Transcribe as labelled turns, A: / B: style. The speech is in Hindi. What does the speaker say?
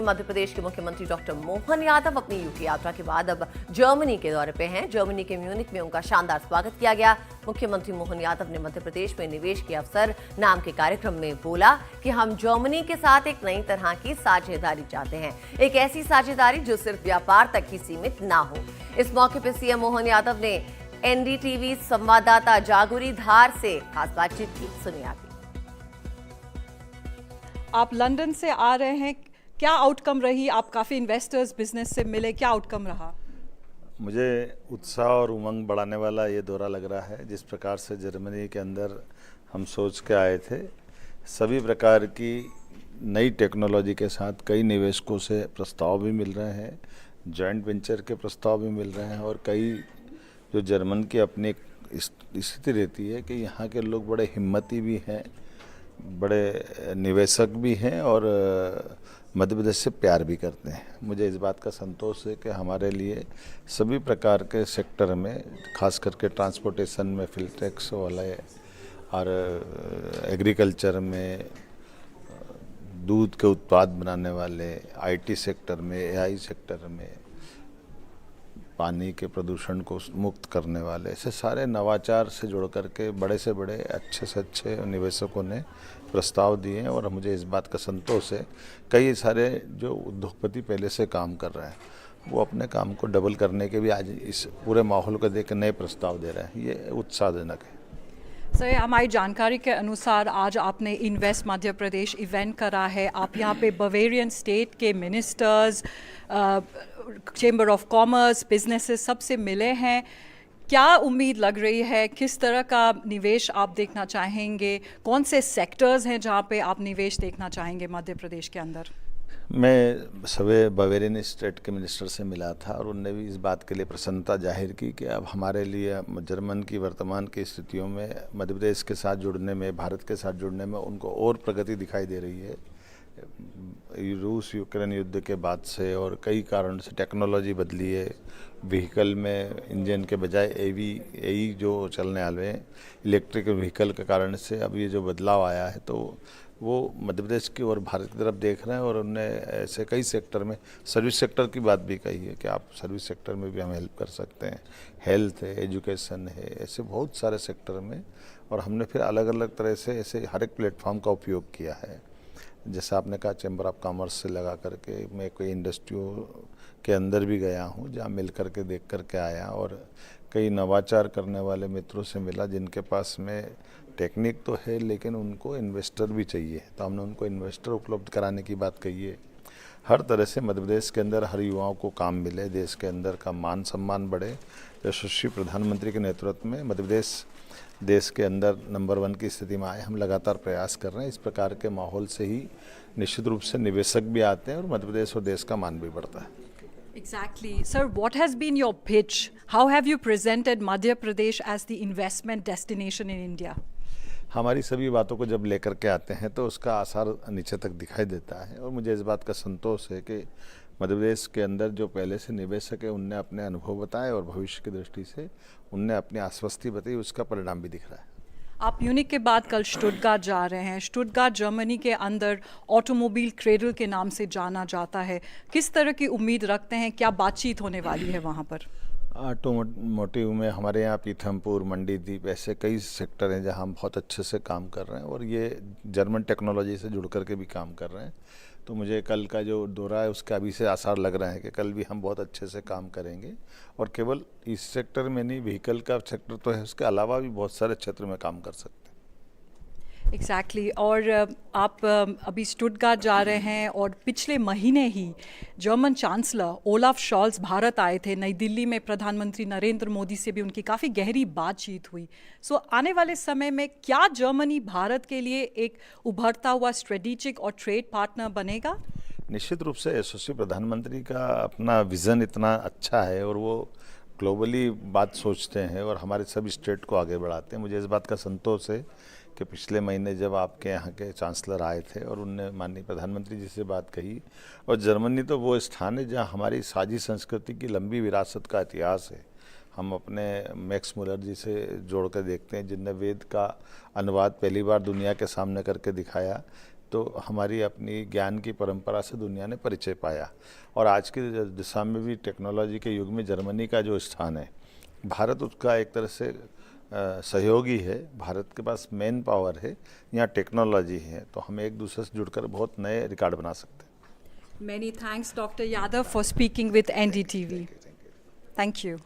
A: मध्य प्रदेश के मुख्यमंत्री डॉक्टर मोहन यादव अपनी यूके यात्रा के बाद अब जर्मनी के दौरे पे हैं। जर्मनी के म्यूनिख में उनका शानदार स्वागत किया गया। मुख्यमंत्री मोहन यादव ने मध्य प्रदेश में निवेश के अवसर नाम के कार्यक्रम में बोला कि हम जर्मनी के साथ एक नई तरह की साझेदारी चाहते हैं, एक ऐसी साझेदारी जो सिर्फ व्यापार तक ही सीमित ना हो। इस मौके पर सीएम मोहन यादव ने एनडीटीवी संवाददाता जागुरी धार से खास बातचीत की। सुनिए
B: आप लंदन से आ रहे हैं, क्या आउटकम रही? आप काफ़ी इन्वेस्टर्स बिजनेस से मिले, क्या आउटकम रहा?
C: मुझे उत्साह और उमंग बढ़ाने वाला ये दौरा लग रहा है। जिस प्रकार से जर्मनी के अंदर हम सोच के आए थे, सभी प्रकार की नई टेक्नोलॉजी के साथ कई निवेशकों से प्रस्ताव भी मिल रहे हैं, जॉइंट वेंचर के प्रस्ताव भी मिल रहे हैं और कई जो जर्मन की अपनी स्थिति रहती है कि यहाँ के लोग बड़े हिम्मती भी हैं, बड़े निवेशक भी हैं और मध्य प्रदेश से प्यार भी करते हैं। मुझे इस बात का संतोष है कि हमारे लिए सभी प्रकार के सेक्टर में, खास करके ट्रांसपोर्टेशन में, फिल्टेक्स वाले और एग्रीकल्चर में, दूध के उत्पाद बनाने वाले, आईटी सेक्टर में, एआई सेक्टर में, पानी के प्रदूषण को मुक्त करने वाले, ऐसे सारे नवाचार से जुड़ करके बड़े से बड़े, अच्छे से अच्छे निवेशकों ने प्रस्ताव दिए हैं और मुझे इस बात का संतोष है। कई सारे जो उद्योगपति पहले से काम कर रहे हैं, वो अपने काम को डबल करने के भी आज इस पूरे माहौल को देख कर नए प्रस्ताव दे रहे हैं। ये उत्साहजनक है।
B: सर, हमारी जानकारी के अनुसार आज आपने इन्वेस्ट मध्य प्रदेश इवेंट करा है। आप यहाँ पे बवेरियन स्टेट के ministers, chamber of commerce, businesses सबसे मिले हैं। क्या उम्मीद लग रही है? किस तरह का निवेश आप देखना चाहेंगे? कौन से सेक्टर्स हैं जहाँ पे आप निवेश देखना चाहेंगे मध्य प्रदेश के अंदर?
C: मैं सवे बवेरियन स्टेट के मिनिस्टर से मिला था और उनने भी इस बात के लिए प्रसन्नता जाहिर की कि अब हमारे लिए जर्मन की वर्तमान की स्थितियों में मध्य प्रदेश के साथ जुड़ने में, भारत के साथ जुड़ने में उनको और प्रगति दिखाई दे रही है। रूस यूक्रेन युद्ध के बाद से और कई कारण से टेक्नोलॉजी बदली है। व्हीकल में इंजन के बजाय एई जो चलने वाले हैं, इलेक्ट्रिक व्हीकल के कारण से अब ये जो बदलाव आया है, तो वो मध्य प्रदेश की और भारत की तरफ देख रहे हैं और उन्होंने ऐसे कई सेक्टर में, सर्विस सेक्टर की बात भी कही है कि आप सर्विस सेक्टर में भी हम हेल्प कर सकते हैं। हेल्थ है, एजुकेशन है, ऐसे बहुत सारे सेक्टर में। और हमने फिर अलग अलग तरह से ऐसे हर एक प्लेटफॉर्म का उपयोग किया है। जैसे आपने कहा, चैम्बर ऑफ कॉमर्स से लगा करके मैं कोई इंडस्ट्रियों के अंदर भी गया हूँ, जहाँ मिल करके देख करके आया और कई नवाचार करने वाले मित्रों से मिला जिनके पास में टेक्निक तो है लेकिन उनको इन्वेस्टर भी चाहिए, तो हमने उनको इन्वेस्टर उपलब्ध कराने की बात कही है। हर तरह से मध्य प्रदेश के अंदर हर युवाओं को काम मिले, देश के अंदर का मान सम्मान बढ़े। यशस्वी प्रधानमंत्री के नेतृत्व में मध्य प्रदेश देश के अंदर नंबर 1 की स्थिति में आए। हम लगातार प्रयास कर रहे हैं। इस प्रकार के माहौल से ही निश्चित रूप से निवेशक भी आते हैं और मध्य प्रदेश और देश का मान भी बढ़ता है।
B: Exactly. Sir, what has been your pitch? How have you presented Madhya Pradesh as the investment destination in India?
C: हमारी सभी बातों को जब लेकर के आते हैं तो उसका आसार नीचे तक दिखाई देता है और मुझे इस बात का संतोष है कि मध्य प्रदेश के अंदर जो पहले से निवेशक है उनने अपने अनुभव बताए और भविष्य की दृष्टि से उनने अपनी आश्वस्ति बताई, उसका परिणाम भी दिख रहा है।
B: आप म्यूनिख के बाद कल स्टुटगार्ट जा रहे हैं। स्टुटगार्ट जर्मनी के अंदर ऑटोमोबाइल क्रेडल के नाम से जाना जाता है। किस तरह की उम्मीद रखते हैं? क्या बातचीत होने वाली है वहाँ पर?
C: ऑटोमोटिव में हमारे यहाँ पीथमपुर, मंडीदीप, ऐसे कई सेक्टर हैं जहाँ हम बहुत अच्छे से काम कर रहे हैं और ये जर्मन टेक्नोलॉजी से जुड़ करके भी काम कर रहे हैं। तो मुझे कल का जो दौरा है उसका अभी से आसार लग रहे हैं कि कल भी हम बहुत अच्छे से काम करेंगे और केवल इस सेक्टर में नहीं, व्हीकल का सेक्टर तो है, उसके अलावा भी बहुत सारे क्षेत्र में काम कर सकते हैं।
B: एग्जैक्टली। और आप अभी स्टुटगार्ट जा रहे हैं और पिछले महीने ही जर्मन चांसलर ओलाफ शॉल्ज भारत आए थे। नई दिल्ली में प्रधानमंत्री नरेंद्र मोदी से भी उनकी काफ़ी गहरी बातचीत हुई। सो आने वाले समय में क्या जर्मनी भारत के लिए एक उभरता हुआ स्ट्रेटेजिक और ट्रेड पार्टनर बनेगा?
C: निश्चित रूप से यशस्वी प्रधानमंत्री का अपना विज़न इतना अच्छा है और वो ग्लोबली बात सोचते हैं और हमारे सभी स्टेट को आगे बढ़ाते हैं। मुझे इस बात का संतोष है कि पिछले महीने जब आपके यहाँ के चांसलर आए थे और उनने माननीय प्रधानमंत्री जी से बात कही, और जर्मनी तो वो स्थान है जहाँ हमारी साझी संस्कृति की लंबी विरासत का इतिहास है। हम अपने मैक्स मुलर जी से जोड़ कर देखते हैं, जिनने वेद का अनुवाद पहली बार दुनिया के सामने करके दिखाया तो हमारी अपनी ज्ञान की परंपरा से दुनिया ने परिचय पाया। और आज की दिशा में भी टेक्नोलॉजी के युग में जर्मनी का जो स्थान है, भारत उसका एक तरह से सहयोगी है। भारत के पास मैन पावर है, यहाँ टेक्नोलॉजी है, तो हम एक दूसरे से जुड़कर बहुत नए रिकॉर्ड बना सकते हैं।
B: Many thanks, Dr. Yadav, for speaking with NDTV. Thank you.